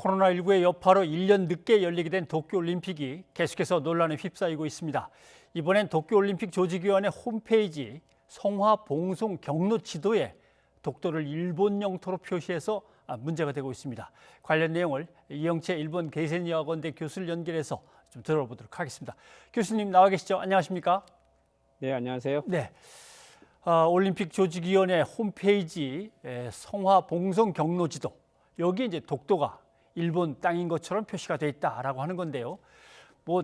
코로나19의 여파로 1년 늦게 열리게 된 도쿄올림픽이 계속해서 논란에 휩싸이고 있습니다. 이번엔 도쿄올림픽 조직위원회 홈페이지 성화봉송 경로 지도에 독도를 일본 영토로 표시해서 문제가 되고 있습니다. 관련 내용을 이영채 일본 게이센여학원대 교수를 연결해서 좀 들어보도록 하겠습니다. 교수님 나와 계시죠? 안녕하십니까? 네, 안녕하세요. 네. 올림픽 조직위원회 홈페이지 성화봉송 경로 지도, 여기에 이제 독도가 일본 땅인 것처럼 표시가 돼 있다라고 하는 건데요. 뭐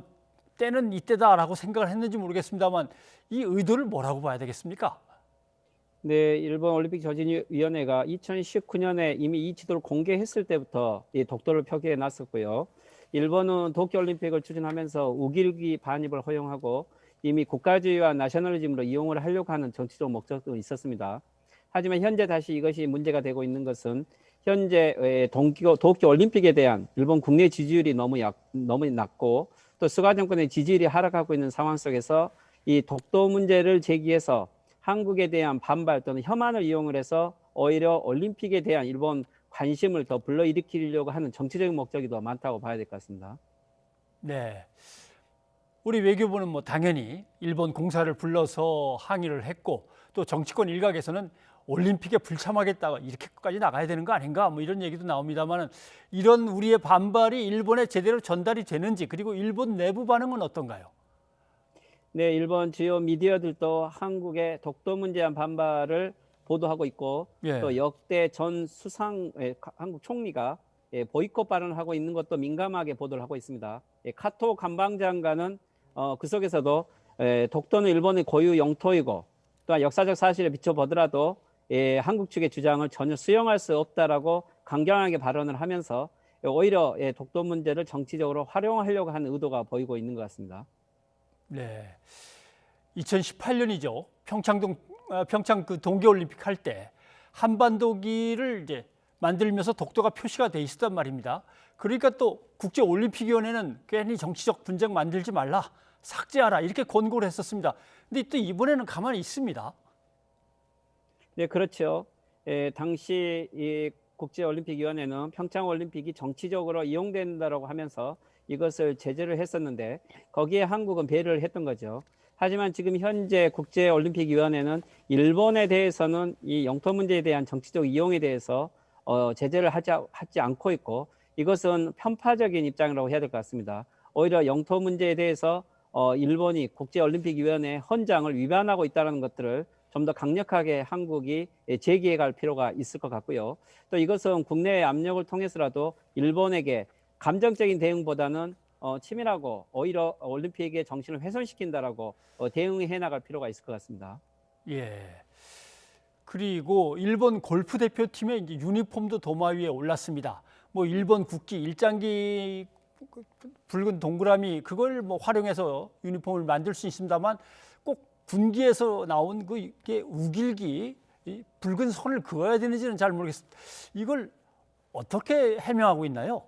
때는 이때다라고 생각을 했는지 모르겠습니다만 이 의도를 뭐라고 봐야 되겠습니까? 네, 일본 올림픽 조직위원회가 2019년에 이미 이 지도를 공개했을 때부터 이 독도를 표기해 놨었고요. 일본은 도쿄올림픽을 추진하면서 우길기 반입을 허용하고 이미 국가주의와 나셔널리즘으로 이용을 하려고 하는 정치적 목적도 있었습니다. 하지만 현재 다시 이것이 문제가 되고 있는 것은 현재 도쿄올림픽에 대한 일본 국내 지지율이 너무 낮고 또 스가 정권의 지지율이 하락하고 있는 상황 속에서 이 독도 문제를 제기해서 한국에 대한 반발 또는 혐한을 이용을 해서 오히려 올림픽에 대한 일본 관심을 더 불러일으키려고 하는 정치적인 목적이 더 많다고 봐야 될 것 같습니다. 네. 우리 외교부는 뭐 당연히 일본 공사를 불러서 항의를 했고 또 정치권 일각에서는 올림픽에 불참하겠다고 이렇게까지 나가야 되는 거 아닌가 뭐 이런 얘기도 나옵니다만 이런 우리의 반발이 일본에 제대로 전달이 되는지 그리고 일본 내부 반응은 어떤가요? 네, 일본 주요 미디어들도 한국의 독도 문제에 대한 반발을 보도하고 있고 예. 또 역대 전 한국 총리가 보이콧 발언을 하고 있는 것도 민감하게 보도를 하고 있습니다. 카토 관방장관은 그 속에서도 독도는 일본의 고유 영토이고 또한 역사적 사실에 비춰보더라도 한국 측의 주장을 전혀 수용할 수 없다라고 강경하게 발언을 하면서 오히려 독도 문제를 정치적으로 활용하려고 하는 의도가 보이고 있는 것 같습니다. 네. 2018년이죠. 평창 그 동계올림픽 할 때 한반도기를 이제 만들면서 독도가 표시가 돼 있었단 말입니다. 그러니까 또 국제올림픽위원회는 괜히 정치적 분쟁 만들지 말라, 삭제하라 이렇게 권고를 했었습니다. 근데 또 이번에는 가만히 있습니다. 네, 그렇죠. 당시 이 국제올림픽위원회는 평창올림픽이 정치적으로 이용된다라고 하면서 이것을 제재를 했었는데 거기에 한국은 배려를 했던 거죠. 하지만 지금 현재 국제올림픽위원회는 일본에 대해서는 이 영토 문제에 대한 정치적 이용에 대해서 제재를 하지 않고 있고 이것은 편파적인 입장이라고 해야 될 것 같습니다. 오히려 영토 문제에 대해서 일본이 국제올림픽위원회 헌장을 위반하고 있다는 것들을 좀 더 강력하게 한국이 제기해 갈 필요가 있을 것 같고요. 또 이것은 국내의 압력을 통해서라도 일본에게 감정적인 대응보다는 치밀하고 오히려 올림픽의 정신을 훼손시킨다라고 대응해 나갈 필요가 있을 것 같습니다. 예. 그리고 일본 골프 대표팀의 이제 유니폼도 도마 위에 올랐습니다. 뭐 일본 국기 일장기 붉은 동그라미 그걸 뭐 활용해서 유니폼을 만들 수 있습니다만 꼭 군기에서 나온 그 이게 우길기 이 붉은 선을 그어야 되는지는 잘 모르겠습니다. 이걸 어떻게 해명하고 있나요?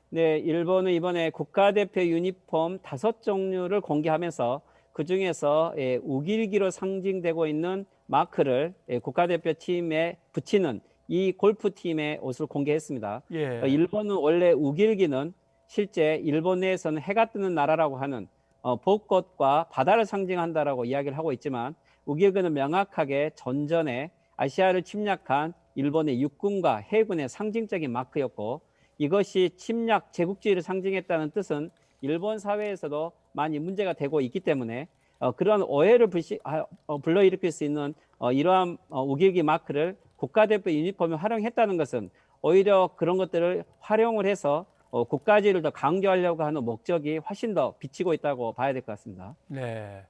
네, 일본은 이번에 국가대표 유니폼 5종류를 공개하면서 그중에서 우길기로 상징되고 있는 마크를 국가대표 팀에 붙이는 이 골프팀의 옷을 공개했습니다. 예. 일본은 원래 우길기는 실제 일본 내에서는 해가 뜨는 나라라고 하는 벚꽃과 바다를 상징한다라고 이야기를 하고 있지만 우길기는 명확하게 전전에 아시아를 침략한 일본의 육군과 해군의 상징적인 마크였고 이것이 침략 제국주의를 상징했다는 뜻은 일본 사회에서도 많이 문제가 되고 있기 때문에 그런 오해를 불러일으킬 수 있는 이러한 우길기 마크를 국가대표 유니폼에 활용했다는 것은 오히려 그런 것들을 활용을 해서 국가주의를 더 강조하려고 하는 목적이 훨씬 더 비치고 있다고 봐야 될 것 같습니다. 네.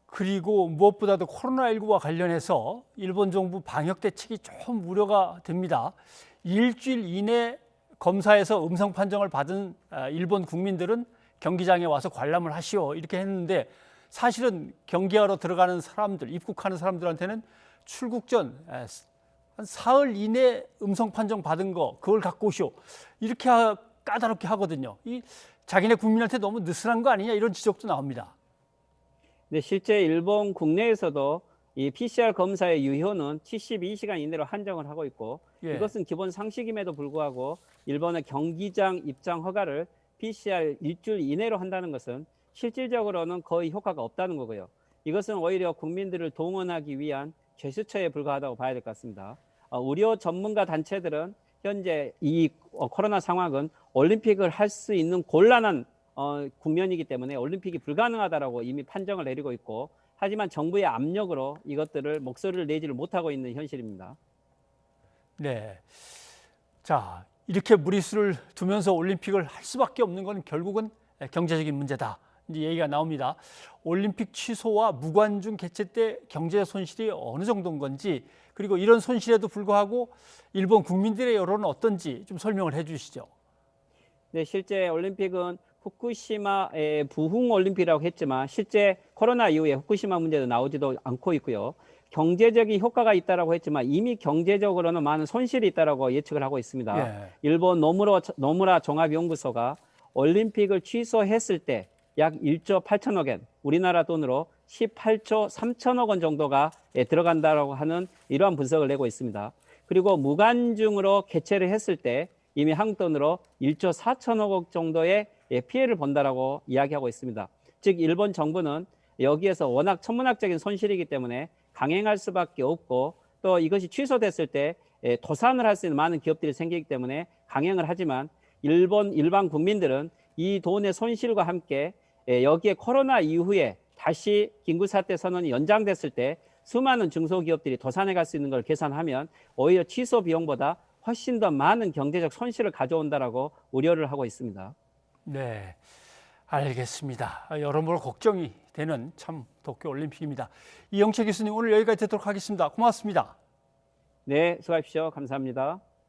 그리고 무엇보다도 코로나19와 관련해서 일본 정부 방역 대책이 좀 우려가 됩니다. 일주일 이내 검사에서 음성 판정을 받은 일본 국민들은 경기장에 와서 관람을 하시오 이렇게 했는데 사실은 경기하러 들어가는 사람들, 입국하는 사람들한테는 출국 전 한 사흘 이내 음성 판정 받은 거 그걸 갖고 오시오 이렇게 까다롭게 하거든요. 이 자기네 국민한테 너무 느슨한 거 아니냐 이런 지적도 나옵니다. 네, 실제 일본 국내에서도 이 PCR 검사의 유효는 72시간 이내로 한정을 하고 있고 예. 이것은 기본 상식임에도 불구하고 일본의 경기장 입장 허가를 PCR 일주일 이내로 한다는 것은 실질적으로는 거의 효과가 없다는 거고요. 이것은 오히려 국민들을 동원하기 위한 제스처에 불과하다고 봐야 될 것 같습니다. 의료 전문가 단체들은 현재 이 코로나 상황은 올림픽을 할 수 있는 곤란한 국면이기 때문에 올림픽이 불가능하다라고 이미 판정을 내리고 있고, 하지만 정부의 압력으로 이것들을 목소리를 내지를 못하고 있는 현실입니다. 네. 자, 이렇게 무리수를 두면서 올림픽을 할 수밖에 없는 건 결국은 경제적인 문제다. 이제 얘기가 나옵니다. 올림픽 취소와 무관중 개최 때 경제 손실이 어느 정도인 건지, 그리고 이런 손실에도 불구하고 일본 국민들의 여론은 어떤지 좀 설명을 해 주시죠. 네, 실제 올림픽은 후쿠시마의 부흥 올림픽이라고 했지만 실제 코로나 이후에 후쿠시마 문제도 나오지도 않고 있고요. 경제적인 효과가 있다라고 했지만 이미 경제적으로는 많은 손실이 있다라고 예측을 하고 있습니다. 예. 일본 노무라 종합연구소가 올림픽을 취소했을 때 약 1조 8천억 엔, 우리나라 돈으로 18조 3천억 원 정도가 들어간다라고 하는 이러한 분석을 내고 있습니다. 그리고 무관중으로 개최를 했을 때 이미 한국 돈으로 1조 4천억 원 정도의 피해를 본다라고 이야기하고 있습니다. 즉 일본 정부는 여기에서 워낙 천문학적인 손실이기 때문에 강행할 수밖에 없고, 또 이것이 취소됐을 때 도산을 할 수 있는 많은 기업들이 생기기 때문에 강행을 하지만 일본 일반 국민들은 이 돈의 손실과 함께 여기에 코로나 이후에 다시 긴급사태 선언이 연장됐을 때 수많은 중소기업들이 도산해 갈 수 있는 걸 계산하면 오히려 취소 비용보다 훨씬 더 많은 경제적 손실을 가져온다라고 우려를 하고 있습니다. 네, 알겠습니다. 여러모로 걱정이 되는 참 도쿄올림픽입니다. 이영채 교수님, 오늘 여기까지 듣도록 하겠습니다. 고맙습니다. 네, 수고하십시오. 감사합니다.